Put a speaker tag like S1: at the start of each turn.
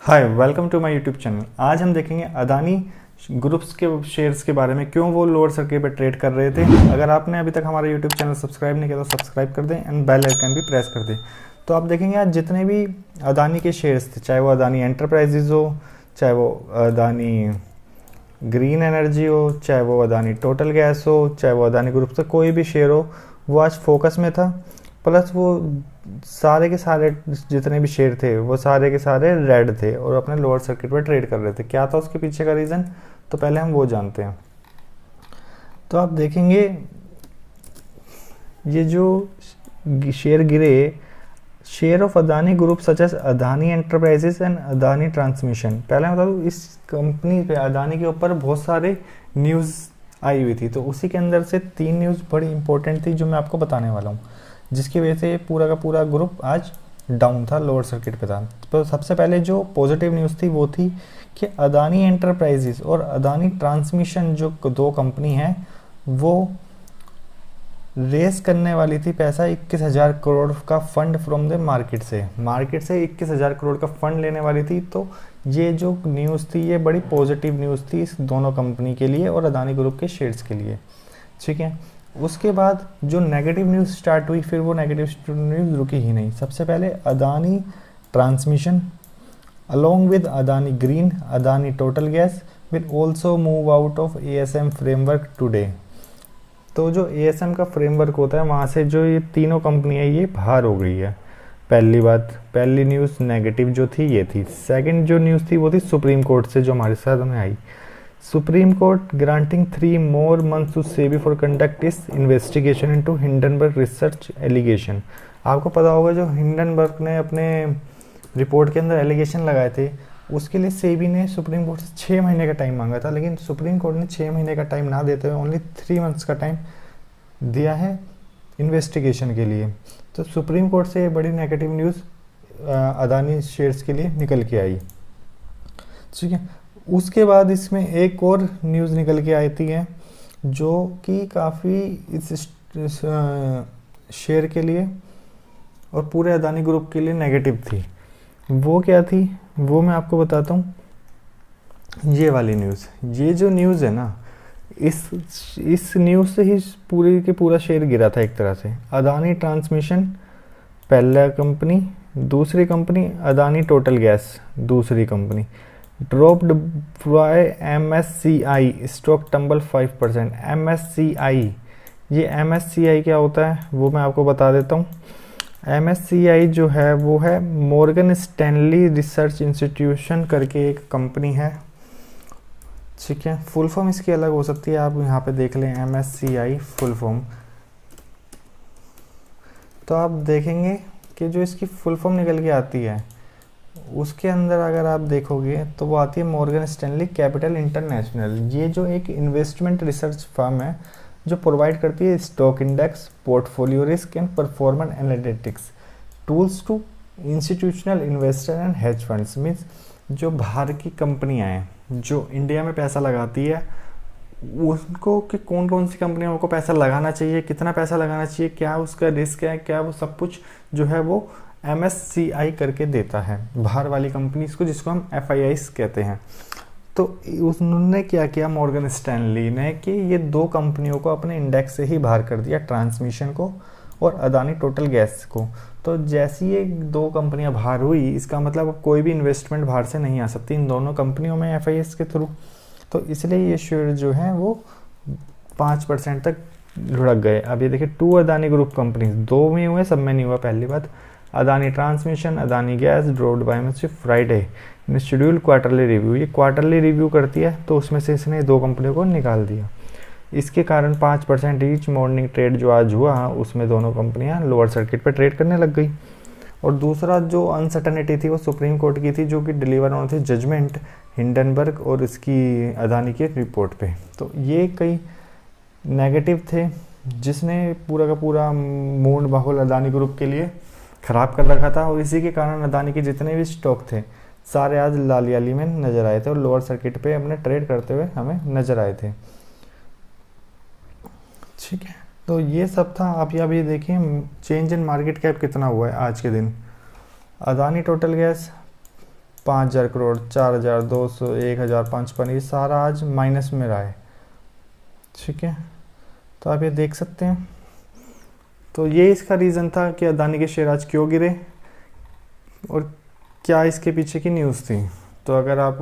S1: Hi welcome to my YouTube channel. आज हम देखेंगे अदानी ग्रुप्स के शेयर्स के बारे में, क्यों वो लोअर सर्किट पर ट्रेड कर रहे थे। अगर आपने अभी तक हमारा यूट्यूब चैनल सब्सक्राइब नहीं किया तो सब्सक्राइब कर दें एंड बेल आइकन भी प्रेस कर दें। तो आप देखेंगे आज जितने भी अदानी के शेयर्स थे, चाहे वो अदानी एंटरप्राइजेज हो, चाहे वो अदानी ग्रीन एनर्जी हो, चाहे वो अदानी टोटल गैस हो, चाहे वो अदानी ग्रुप से कोई भी शेयर हो, वो आज फोकस में था। प्लस वो सारे के सारे जितने भी शेयर थे वो सारे के सारे रेड थे और अपने लोअर सर्किट पर ट्रेड कर रहे थे। क्या था उसके पीछे का रीज़न, तो पहले हम वो जानते हैं। तो आप देखेंगे ये जो शेयर गिरे, share of Adani group such as Adani enterprises and Adani transmission. पहले मैं बता दूँ, इस कंपनी पे अदानी के ऊपर बहुत सारे न्यूज़ आई हुई थी, तो उसी के अंदर से 3 न्यूज़ बड़ी इंपॉर्टेंट थी जो मैं आपको बताने वाला हूँ, जिसकी वजह से पूरा का पूरा ग्रुप आज डाउन था, लोअर सर्किट पे था। तो सबसे पहले जो पॉजिटिव न्यूज़ थी वो थी कि अदानी एंटरप्राइजेस और अदानी ट्रांसमिशन जो 2 कंपनी हैं वो रेस करने वाली थी पैसा 21,000 करोड़ का फंड फ्रॉम द मार्केट से 21,000 करोड़ का फंड लेने वाली थी। तो ये जो न्यूज़ थी ये बड़ी पॉजिटिव न्यूज़ थी इस दोनों कंपनी के लिए और अदानी ग्रुप के शेयर्स के लिए। ठीक है, उसके बाद जो नेगेटिव न्यूज़ स्टार्ट हुई, फिर वो नेगेटिव न्यूज़ रुकी ही नहीं। सबसे पहले Adani transmission along with Adani green, Adani total gas will also move out of ASM framework today. तो जो ASM का फ्रेमवर्क होता है वहाँ से जो ये तीनों कंपनी है ये बाहर हो गई है। पहली बात, पहली न्यूज़ नेगेटिव जो थी ये थी। सेकंड जो न्यूज़ थी वो थी सुप्रीम कोर्ट से जो हमारे साथ में आई। Supreme Court granting 3 more months to SEBI for conduct its investigation into Hindenburg research allegation. आपको पता होगा जो हिंडनबर्ग ने अपने रिपोर्ट के अंदर एलिगेशन लगाए थे, उसके लिए सेबी ने सुप्रीम कोर्ट से 6 महीने का टाइम मांगा था, लेकिन सुप्रीम कोर्ट ने 6 महीने का टाइम ना देते हुए ओनली 3 months का टाइम दिया है इन्वेस्टिगेशन के लिए। तो सुप्रीम कोर्ट से ये बड़ी नेगेटिव न्यूज़ अदानी शेयर्स के लिए निकल के आई। ठीक है, उसके बाद इसमें एक और न्यूज़ निकल के आती है जो कि काफ़ी इस शेयर के लिए और पूरे अदानी ग्रुप के लिए नेगेटिव थी। वो क्या थी वो मैं आपको बताता हूँ। ये वाली न्यूज़, ये जो न्यूज़ है ना, इस न्यूज़ से ही पूरी के पूरा शेयर गिरा था एक तरह से। अदानी ट्रांसमिशन पहला कंपनी, दूसरी कंपनी अदानी टोटल गैस दूसरी company, dropped by MSCI stock tumble 5%। MSCI, ये MSCI क्या होता है वो मैं आपको बता देता हूँ। MSCI जो है वो है मॉर्गन स्टैनली रिसर्च इंस्टीट्यूशन करके एक कंपनी है। ठीक है, फुल फॉर्म इसकी अलग हो सकती है, आप यहाँ पे देख लें MSCI फुल फॉर्म। तो आप देखेंगे कि जो इसकी फुल फॉर्म निकल के आती है उसके अंदर अगर आप देखोगे तो वो आती है मॉर्गन स्टैनली कैपिटल इंटरनेशनल। ये जो एक इन्वेस्टमेंट रिसर्च फर्म है जो प्रोवाइड करती है stock index, portfolio risk and performance analytics tools to institutional investor and hedge funds. Means जो बाहर की कंपनियां हैं जो इंडिया में पैसा लगाती है उनको कि कौन कौन सी कंपनियों को पैसा लगाना चाहिए, कितना पैसा लगाना चाहिए, क्या उसका रिस्क है, क्या वो सब कुछ जो है वो MSCI करके देता है बाहर वाली कंपनीज को, जिसको हम FIIs कहते हैं। तो उन्होंने क्या किया मॉर्गन स्टैनली ने कि ये 2 कंपनियों को अपने इंडेक्स से ही बाहर कर दिया, ट्रांसमिशन को और अदानी टोटल गैस को। तो जैसी ये 2 कंपनियां बाहर हुई, इसका मतलब अब कोई भी इन्वेस्टमेंट बाहर से नहीं आ सकती इन दोनों कंपनियों में FIIs के थ्रू। तो इसलिए ये शेयर जो है वो 5% तक लुढ़क गए। अब ये देखिए 2 अदानी ग्रुप कंपनीज, 2 में हुए, सब में नहीं हुआ। पहली बात, Adani transmission, Adani gas dropped by MSCI Friday in schedule quarterly review. ये क्वार्टरली रिव्यू करती है तो उसमें से इसने 2 कंपनियों को निकाल दिया। इसके कारण 5% ईच मॉर्निंग ट्रेड जो आज हुआ उसमें दोनों कंपनियां लोअर सर्किट पर ट्रेड करने लग गई। और दूसरा जो अनसर्टेनिटी थी वो सुप्रीम कोर्ट की थी, जो कि डिलीवर होनी थी जजमेंट हिंडनबर्ग और इसकी अदानी के रिपोर्ट पे। तो ये कई नेगेटिव थे जिसने पूरा का पूरा मूड माहौल अदानी ग्रुप के लिए ख़राब कर रखा था। और इसी के कारण अदानी के जितने भी स्टॉक थे सारे आज लालियाली में नज़र आए थे और लोअर सर्किट पे अपने ट्रेड करते हुए हमें नज़र आए थे। ठीक है, तो ये सब था। आप यहाँ भी देखिए चेंज इन मार्केट कैप कितना हुआ है आज के दिन। अदानी टोटल गैस 5,000 करोड़, 4,000, 200, 1,000, 5,500, ये सारा आज माइनस में रहा है। ठीक है, तो आप ये देख सकते हैं। तो ये इसका रीज़न था कि अदानी के शेयर आज क्यों गिरे और क्या इसके पीछे की न्यूज़ थी। तो अगर आप